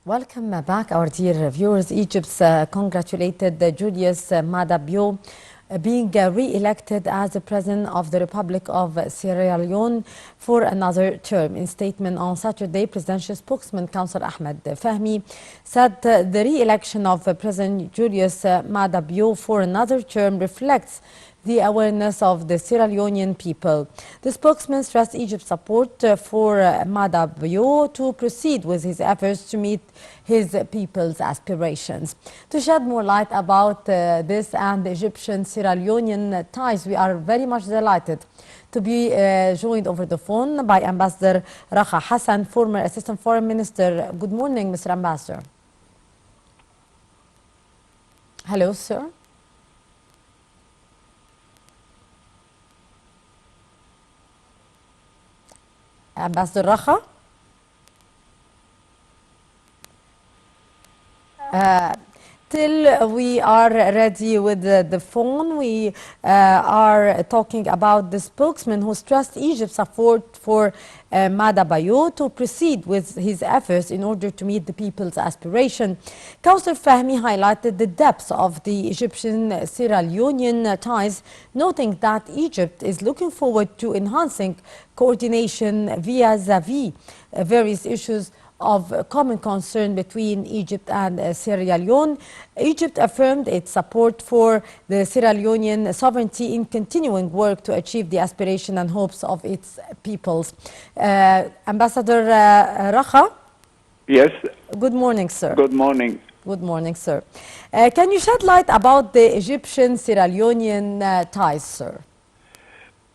Welcome back, our dear viewers. Egypt's congratulated Julius Maada Bio being re-elected as the President of the Republic of Sierra Leone for another term. In statement on Saturday, presidential spokesman Councillor Ahmed Fahmy said the re-election of President Julius Maada Bio for another term reflects the awareness of the Sierra Leonean people. The spokesman stressed Egypt's support for Maada Bio to proceed with his efforts to meet his people's aspirations. To shed more light about this and the Egyptian-Sierra Leonean ties, we are very much delighted to be joined over the phone by Ambassador Rakha Hassan, former Assistant Foreign Minister. Good morning, Mr. Ambassador. Hello, sir. Ambassador Rakha? Till we are ready with the phone, we are talking about the spokesman who stressed Egypt's support for Maada Bio to proceed with his efforts in order to meet the people's aspiration. Councillor Fahmy highlighted the depth of the Egyptian-Sierra Leonean ties, noting that Egypt is looking forward to enhancing coordination vis-à-vis various issues of common concern between Egypt and Sierra Leone. Egypt affirmed its support for the Sierra Leonean sovereignty in continuing work to achieve the aspiration and hopes of its peoples. Ambassador Rakha? Yes. Good morning, sir. Good morning. Good morning, sir. Can you shed light about the Egyptian-Sierra Leonean ties, sir?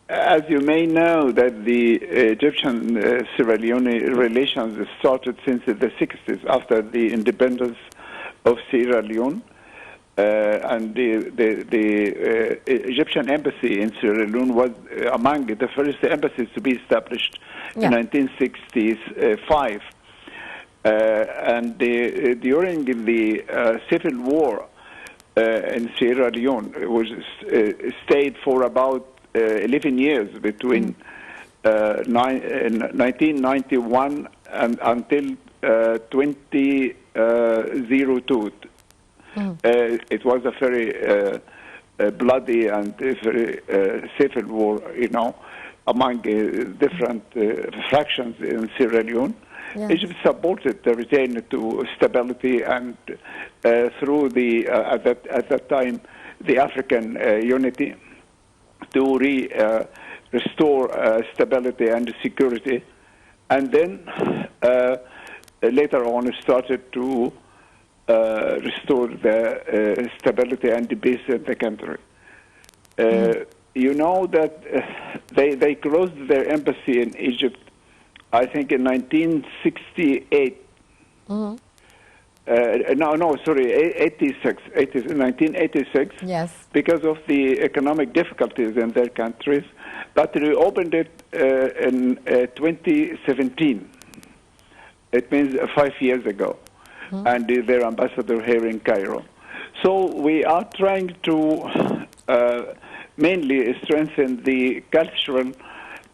As you may know, that the Egyptian-Sierra Leone relations started since the 60s after the independence of Sierra Leone. And the Egyptian embassy in Sierra Leone was among the first embassies to be established in 1965. And during the civil war in Sierra Leone, which stayed for about 11 years between 1991 and until 2002. It was a very bloody and very civil war, you know, among different fractions in Sierra Leone. Yes. Egypt supported the return to stability and through the at that time the African unity to restore stability and security, and then later on started to restore the stability and the peace in the country. You know that they closed their embassy in Egypt, I think in 1968. Sorry, 1986. Yes. Because of the economic difficulties in their countries, but they opened it in 2017. It means 5 years ago, and their ambassador here in Cairo. So we are trying to mainly strengthen the cultural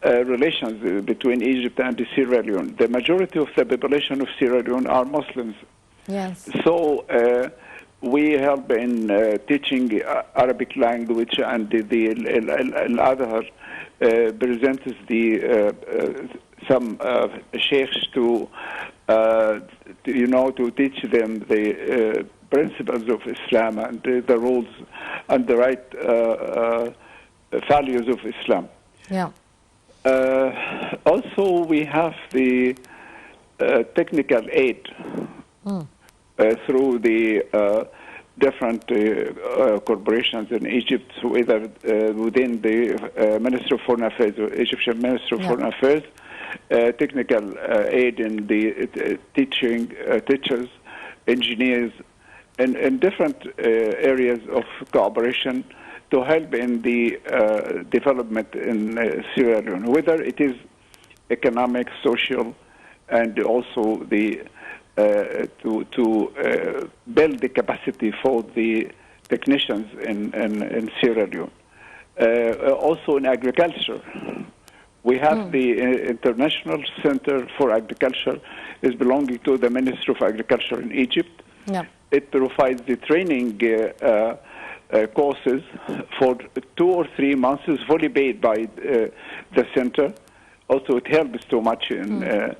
relations between Egypt and Sierra Leone. The majority of the population of Sierra Leone are Muslims. Yes. So we help in teaching Arabic language, and the Al-Azhar presents some sheikhs to teach them the principles of Islam and the rules and the right values of Islam. Yeah. Also, we have the technical aid. Through the different corporations in Egypt, whether within the Ministry of Foreign Affairs or Egyptian Ministry of Foreign Affairs, technical aid in the teachers, engineers, and different areas of cooperation to help in the development in Sierra Leone, whether it is economic, social, and also the to build the capacity for the technicians in Sierra Leone. Also in agriculture, We have the International Center for Agriculture, is belonging to the Ministry of Agriculture in Egypt. Yeah. It provides the training courses for 2 or 3 months, is fully paid by the center. Also, it helps too much in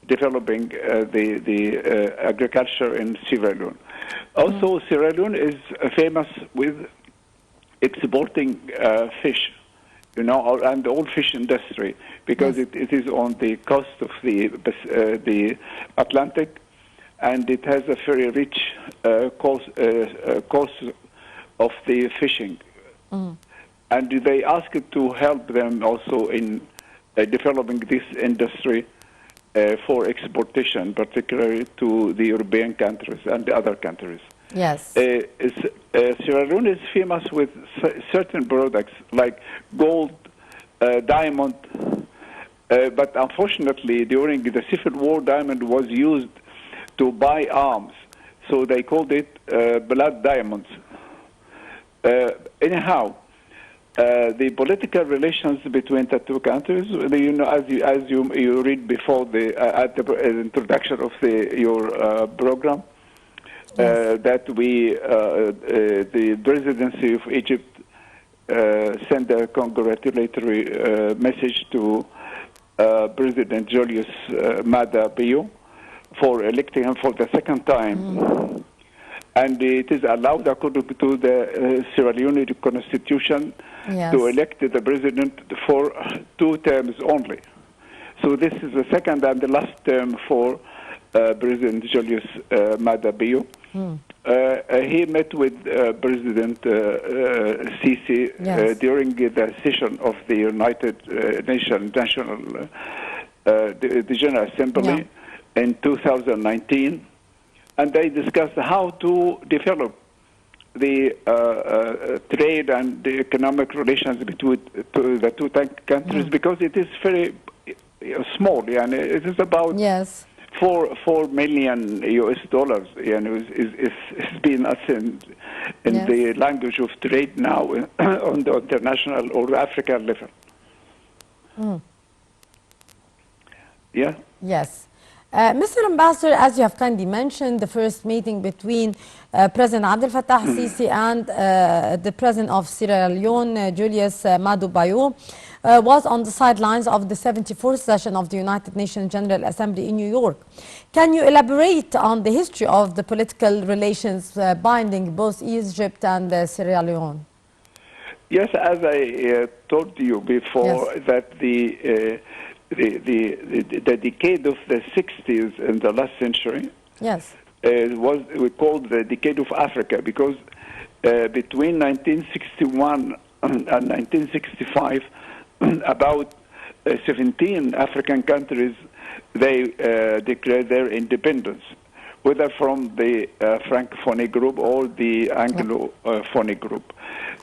developing the agriculture in Sierra Leone. Also, Sierra Leone is famous with exporting fish, and all fish industry, because it is on the coast of the Atlantic, and it has a very rich coast of the fishing. And they asked to help them also in developing this industry for exportation, particularly to the European countries and the other countries. Yes. Sierra Leone is famous with certain products like gold, diamond, but unfortunately during the Civil War, diamond was used to buy arms, so they called it blood diamonds. Anyhow, the political relations between the two countries, as you read before at the introduction of your program, that the presidency of Egypt sent a congratulatory message to President Julius Maada Bio for electing him for the second time. And it is allowed, according to the Sierra Leone Constitution, to elect the president for 2 terms only. So this is the second and the last term for President Julius Maada Bio. He met with President Sisi during the session of the United Nations the General Assembly in 2019, and they discussed how to develop the trade and the economic relations between the two countries, because it is very small, and it is about 4 million US dollars, and it's been in the language of trade now on the international or African level. Yeah. Yes. Mr. Ambassador, as you have kindly mentioned, the first meeting between President Abdel Fattah Sisi and the President of Sierra Leone, Julius Maada Bio, was on the sidelines of the 74th session of the United Nations General Assembly in New York. Can you elaborate on the history of the political relations binding both Egypt and Sierra Leone? Yes, as I told you before, that the decade of the 60s in the last century we called the decade of Africa, because between 1961 and 1965, about 17 African countries, they declared their independence, whether from the Francophone group or the Anglophone group.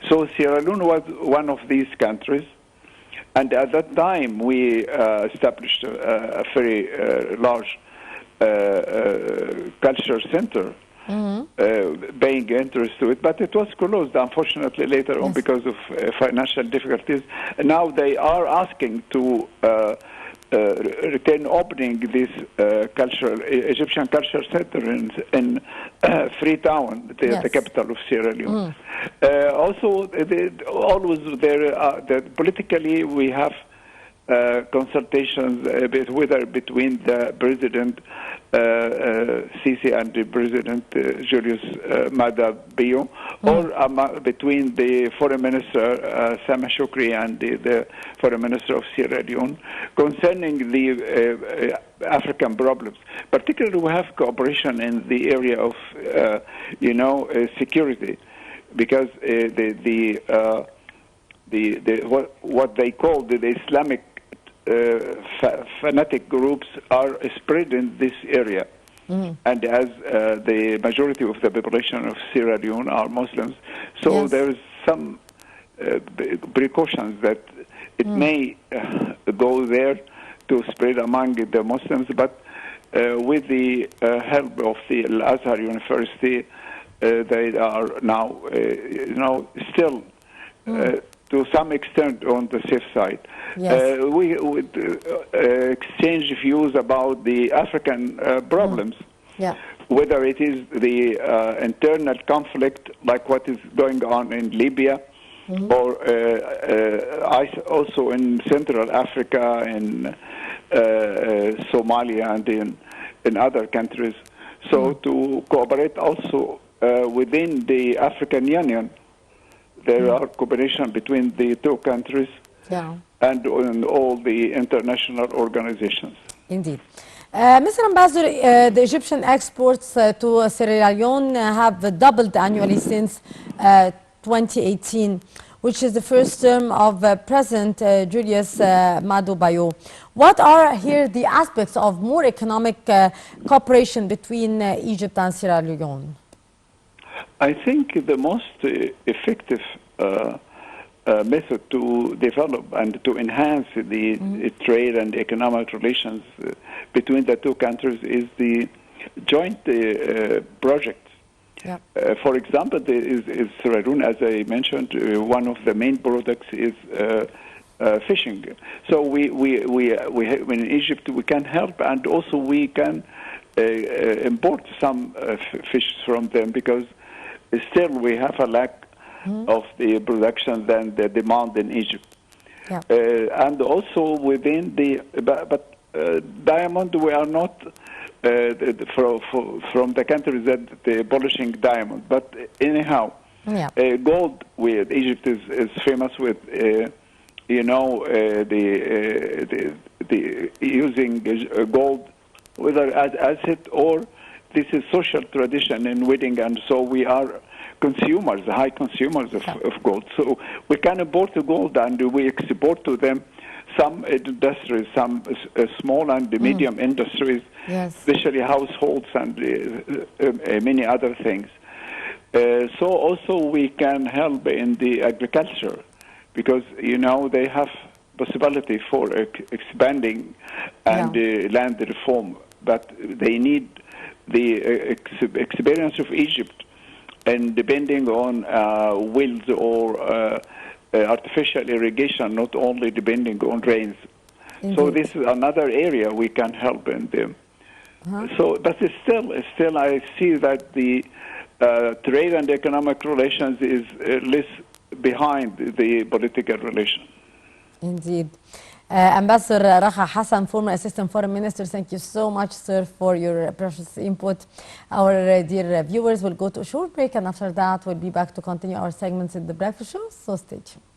So Sierra Leone was one of these countries. And at that time, we established a very large culture center, paying interest to it. But it was closed, unfortunately, later on because of financial difficulties. And now they are asking to return opening this Egyptian culture center in Freetown, the capital of Sierra Leone. Also, always there, politically we have consultations whether between the President Sisi and the President Julius Maada Bio, or between the Foreign Minister Sama Shukri and the Foreign Minister of Sierra Leone concerning the African problems. Particularly, we have cooperation in the area of security, because what they call the Islamic fanatic groups are spread in this area. And as the majority of the population of Sierra Leone are Muslims, so there is some precautions that it may go there to spread among the Muslims, but with the help of the Al-Azhar University, they are now, still to some extent on the safe side. Yes. We would exchange views about the African problems, Yeah. whether it is the internal conflict, like what is going on in Libya, or also in Central Africa, in Somalia, and in other countries. So to cooperate also within the African Union, there are cooperation between the two countries, Yeah. and in all the international organizations. Indeed. Mr. Ambassador, the Egyptian exports to Sierra Leone have doubled annually since 2018, which is the first term of President Julius Maado Bio. What are here the aspects of more economic cooperation between Egypt and Sierra Leone? I think the most effective method to develop and to enhance the trade and economic relations between the two countries is the joint projects. Yeah. For example, is Sierra Leone, as I mentioned, one of the main products is fishing. So in Egypt we can help, and also we can import some fish from them, because still we have a lack of the production than the demand in Egypt. Yeah. And also within the, but diamond, we are not from the countries that they're polishing diamond. But anyhow, Yeah. Gold, with Egypt is famous with, the using gold, whether as asset or this is social tradition in wedding, and so we are consumers, high consumers of gold. So we can import the gold and we export to them some industries, some small and medium industries, Yes. especially households and many other things. So also we can help in the agriculture, because they have possibility for expanding and land reform, but they need the experience of Egypt, and depending on wells or artificial irrigation, not only depending on rains. Indeed. So this is another area we can help in them. So, but it's still, I see that the trade and economic relations is less behind the political relation. Indeed. Ambassador Rakha Hassan, former Assistant Foreign Minister, thank you so much, sir, for your precious input. Our dear viewers will go to a short break, and after that we'll be back to continue our segments in the breakfast show, so stay tuned.